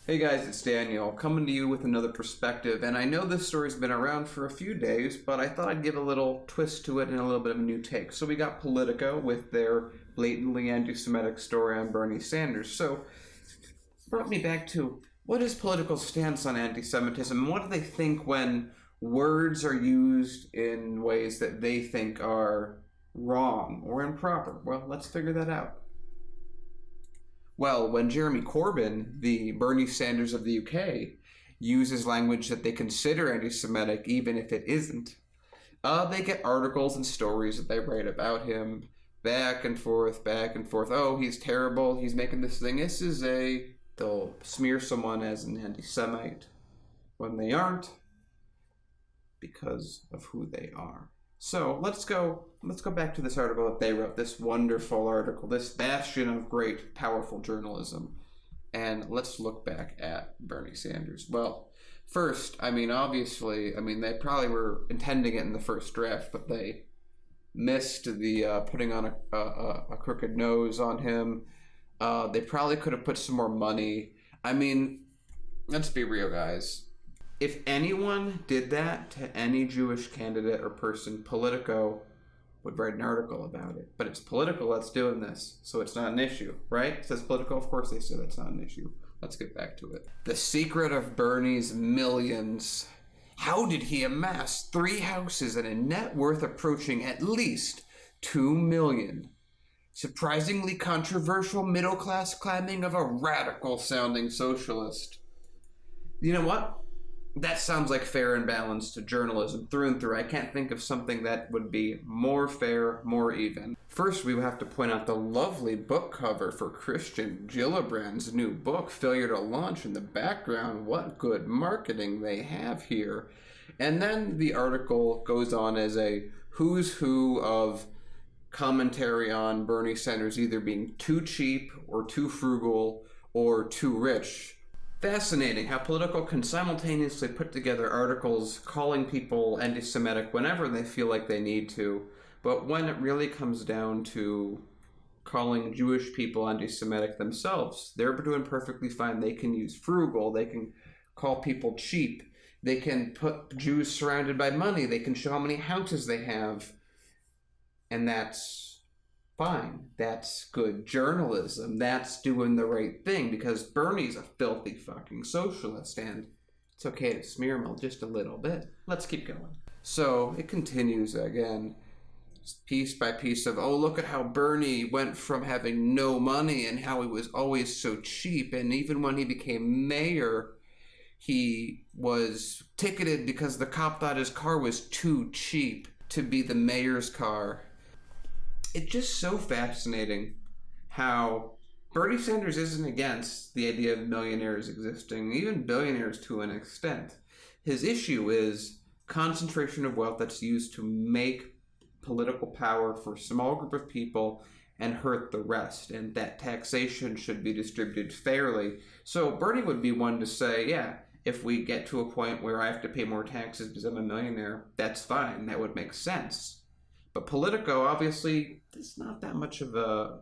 Hey guys, it's Daniel, coming to you with another perspective, and I know this story's been around for a few days, but I thought I'd give a little twist to it and a little bit of a new take. So we got Politico with their blatantly anti-Semitic story on Bernie Sanders. So, brought me back to, what is Politico's stance on anti-Semitism, and what do they think when words are used in ways that they think are wrong or improper? Well, let's figure that out. Well, when Jeremy Corbyn, the Bernie Sanders of the UK, uses language that they consider anti-Semitic, even if it isn't, they get articles and stories that they write about him, back and forth, back and forth. Oh, he's terrible, he's making this thing. They'll smear someone as an anti-Semite when they aren't, because of who they are. So let's go back to this article that they wrote, this wonderful article, this bastion of great, powerful journalism. And let's look back at Bernie Sanders. Well, first, obviously, they probably were intending it in the first draft, but they missed the putting on a crooked nose on him. They probably could have put some more money. Let's be real, guys. If anyone did that to any Jewish candidate or person, Politico would write an article about it. But it's Politico that's doing this, so it's not an issue, right? It says Politico, of course they say that's not an issue. Let's get back to it. The secret of Bernie's millions. How did he amass 3 houses and a net worth approaching at least $2 million? Surprisingly controversial middle-class climbing of a radical-sounding socialist. You know what? That sounds like fair and balanced journalism through and through. I can't think of something that would be more fair, more even. First, we have to point out the lovely book cover for Christian Gillibrand's new book, Failure to Launch, in the background. What good marketing they have here. And then the article goes on as a who's who of commentary on Bernie Sanders either being too cheap or too frugal or too rich. Fascinating how Politico can simultaneously put together articles calling people anti-Semitic whenever they feel like they need to, but when it really comes down to calling Jewish people anti-Semitic themselves, they're doing perfectly fine. They can use frugal, they can call people cheap, they can put Jews surrounded by money, they can show how many houses they have, and that's fine. That's good journalism. That's doing the right thing, because Bernie's a filthy fucking socialist, and it's okay to smear him just a little bit. Let's keep going. So it continues again, piece by piece of, oh, look at how Bernie went from having no money and how he was always so cheap, and even when he became mayor, he was ticketed because the cop thought his car was too cheap to be the mayor's car. It's just so fascinating how Bernie Sanders isn't against the idea of millionaires existing, even billionaires to an extent. His issue is concentration of wealth that's used to make political power for a small group of people and hurt the rest, and that taxation should be distributed fairly. So Bernie would be one to say, yeah, if we get to a point where I have to pay more taxes because I'm a millionaire, that's fine, that would make sense. But Politico, obviously, it's not that much of a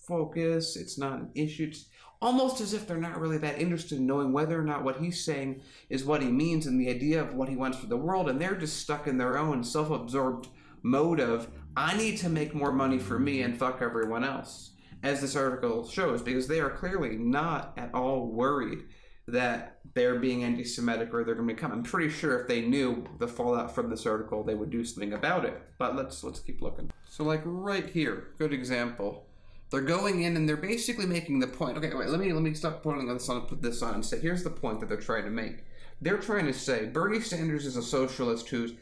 focus. It's not an issue. It's almost as if they're not really that interested in knowing whether or not what he's saying is what he means and the idea of what he wants for the world. And they're just stuck in their own self-absorbed mode of, I need to make more money for me and fuck everyone else, as this article shows, because they are clearly not at all worried that they're being anti-Semitic or they're going to become. I'm pretty sure if they knew the fallout from this article, they would do something about it. But let's keep looking. So like right here, good example. They're going in and they're basically making the point. Okay, wait, let me stop putting this on, put this on and say, here's the point that they're trying to make. They're trying to say Bernie Sanders is a socialist who's,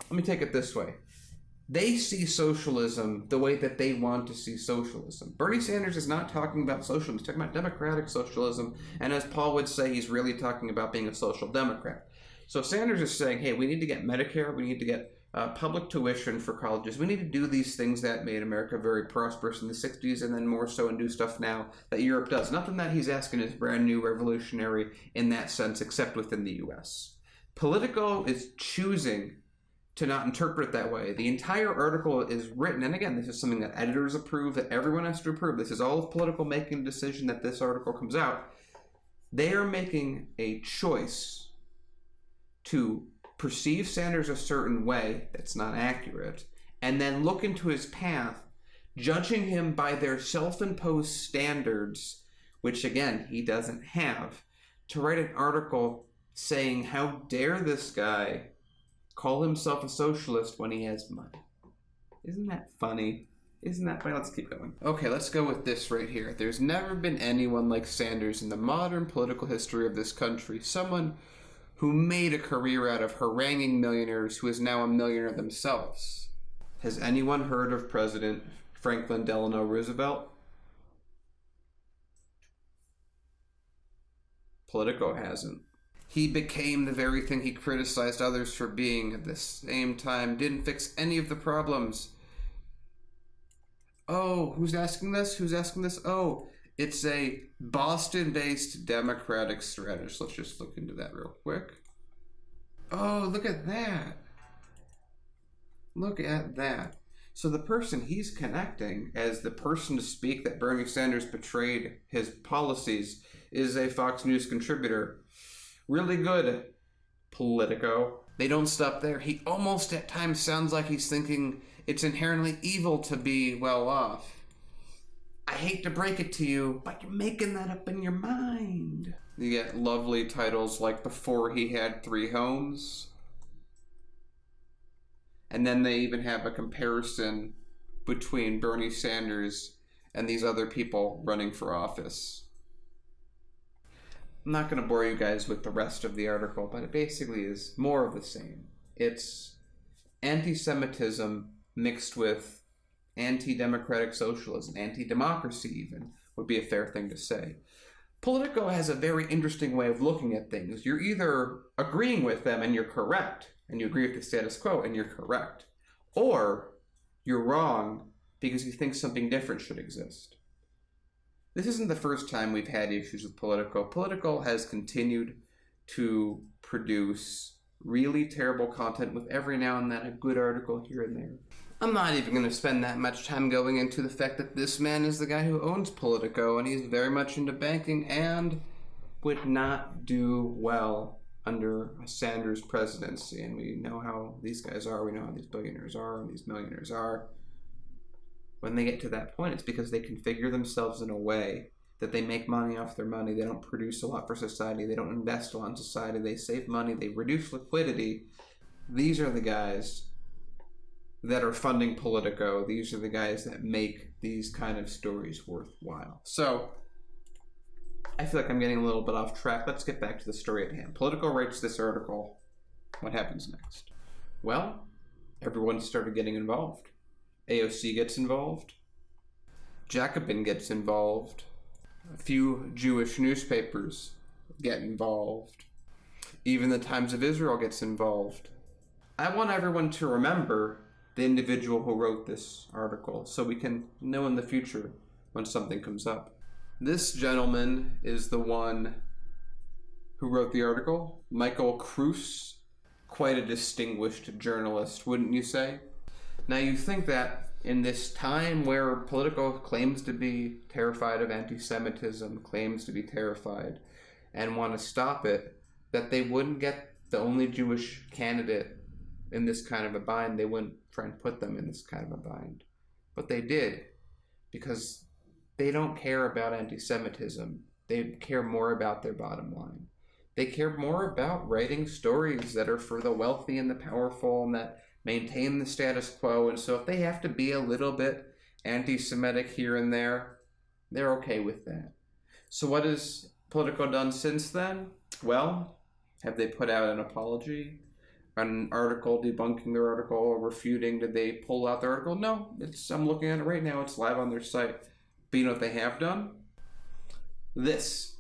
let me take it this way. They see socialism the way that they want to see socialism. Bernie Sanders is not talking about socialism. He's talking about democratic socialism. And as Paul would say, he's really talking about being a social democrat. So Sanders is saying, hey, we need to get Medicare. We need to get public tuition for colleges. We need to do these things that made America very prosperous in the 60s and then more so and do stuff now that Europe does. Nothing that he's asking is brand new, revolutionary in that sense, except within the U.S. Politico is choosing to not interpret it that way. The entire article is written, and again, this is something that editors approve, that everyone has to approve. This is all of Politico making a decision that this article comes out. They are making a choice to perceive Sanders a certain way that's not accurate, and then look into his path, judging him by their self-imposed standards, which again, he doesn't have, to write an article saying, how dare this guy call himself a socialist when he has money. Isn't that funny? Isn't that funny? Let's keep going. Okay, let's go with this right here. There's never been anyone like Sanders in the modern political history of this country. Someone who made a career out of haranguing millionaires who is now a millionaire themselves. Has anyone heard of President Franklin Delano Roosevelt? Politico hasn't. He became the very thing he criticized others for being. At the same time, didn't fix any of the problems. Oh, who's asking this? Who's asking this? Oh, it's a Boston-based Democratic strategist. Let's just look into that real quick. Oh, look at that. Look at that. So the person he's connecting as the person to speak that Bernie Sanders betrayed his policies is a Fox News contributor. Really good, Politico. They don't stop there. He almost at times sounds like he's thinking it's inherently evil to be well off. I hate to break it to you, but you're making that up in your mind. You get lovely titles like Before He Had 3 Homes. And then they even have a comparison between Bernie Sanders and these other people running for office. I'm not going to bore you guys with the rest of the article, but it basically is more of the same. It's anti-Semitism mixed with anti-democratic socialism, anti-democracy even, would be a fair thing to say. Politico has a very interesting way of looking at things. You're either agreeing with them and you're correct, and you agree with the status quo and you're correct, or you're wrong because you think something different should exist. This isn't the first time we've had issues with Politico. Politico has continued to produce really terrible content with every now and then a good article here and there. I'm not even going to spend that much time going into the fact that this man is the guy who owns Politico, and he's very much into banking and would not do well under a Sanders presidency. And we know how these guys are. We know how these billionaires are and these millionaires are. When they get to that point, it's because they configure themselves in a way that they make money off their money. They don't produce a lot for society. They don't invest a lot in society. They save money. They reduce liquidity. These are the guys that are funding Politico. These are the guys that make these kind of stories worthwhile. So, I feel like I'm getting a little bit off track. Let's get back to the story at hand. Politico writes this article. What happens next? Well, everyone started getting involved. AOC gets involved. Jacobin gets involved. A few Jewish newspapers get involved. Even the Times of Israel gets involved. I want everyone to remember the individual who wrote this article so we can know in the future when something comes up. This gentleman is the one who wrote the article, Michael Kruse. Quite a distinguished journalist, wouldn't you say? Now you think that in this time where Politico claims to be terrified of anti-Semitism, claims to be terrified, and want to stop it, that they wouldn't get the only Jewish candidate in this kind of a bind. They wouldn't try and put them in this kind of a bind. But they did, because they don't care about anti-Semitism. They care more about their bottom line. They care more about writing stories that are for the wealthy and the powerful and that maintain the status quo. And so if they have to be a little bit anti-Semitic here and there, they're okay with that. So what has Politico done since then? Well, have they put out an apology? An article debunking their article or refuting? Did they pull out their article? No, I'm looking at it right now. It's live on their site. But you know what they have done? This.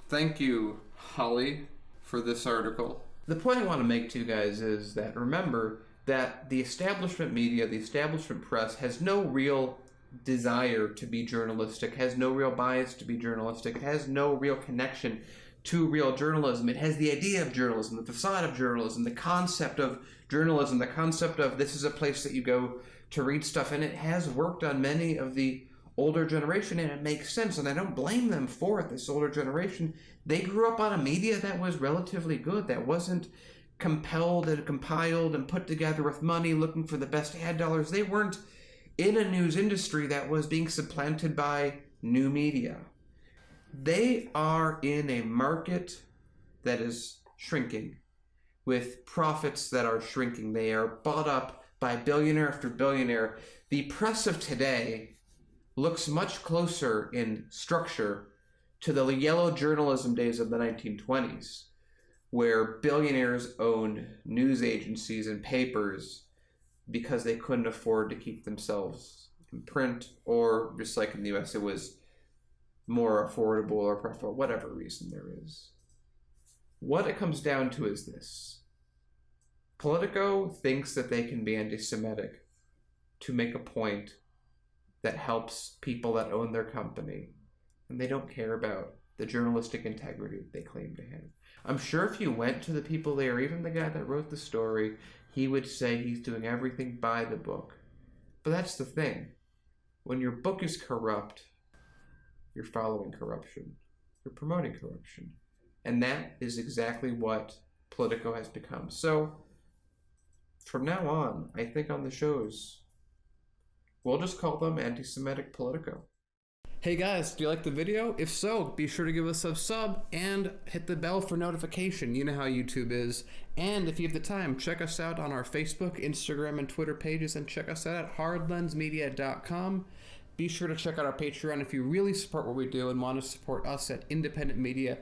Thank you, Holly, for this article. The point I want to make to you guys is that remember that the establishment media, the establishment press, has no real desire to be journalistic, has no real bias to be journalistic, has no real connection to real journalism. It has the idea of journalism, the facade of journalism, the concept of journalism, the concept of this is a place that you go to read stuff, and it has worked on many of the older generation, and it makes sense, and I don't blame them for it. This older generation, they grew up on a media that was relatively good, that wasn't compelled and compiled and put together with money looking for the best ad dollars. They weren't in a news industry that was being supplanted by new media. They are in a market that is shrinking, with profits that are shrinking. They are bought up by billionaire after billionaire. The press of today looks much closer in structure to the yellow journalism days of the 1920s, where billionaires owned news agencies and papers because they couldn't afford to keep themselves in print, or just like in the US, it was more affordable or preferable, whatever reason there is. What it comes down to is this. Politico thinks that they can be anti-Semitic to make a point that helps people that own their company, and they don't care about the journalistic integrity they claim to have. I'm sure if you went to the people there, even the guy that wrote the story, he would say he's doing everything by the book. But that's the thing. When your book is corrupt, you're following corruption. You're promoting corruption. And that is exactly what Politico has become. So, from now on, I think on the shows, we'll just call them anti-Semitic Politico. Hey guys, do you like the video? If so, be sure to give us a sub and hit the bell for notification. You know how YouTube is. And if you have the time, check us out on our Facebook, Instagram, and Twitter pages, and check us out at hardlensmedia.com. Be sure to check out our Patreon if you really support what we do and want to support us at independent media.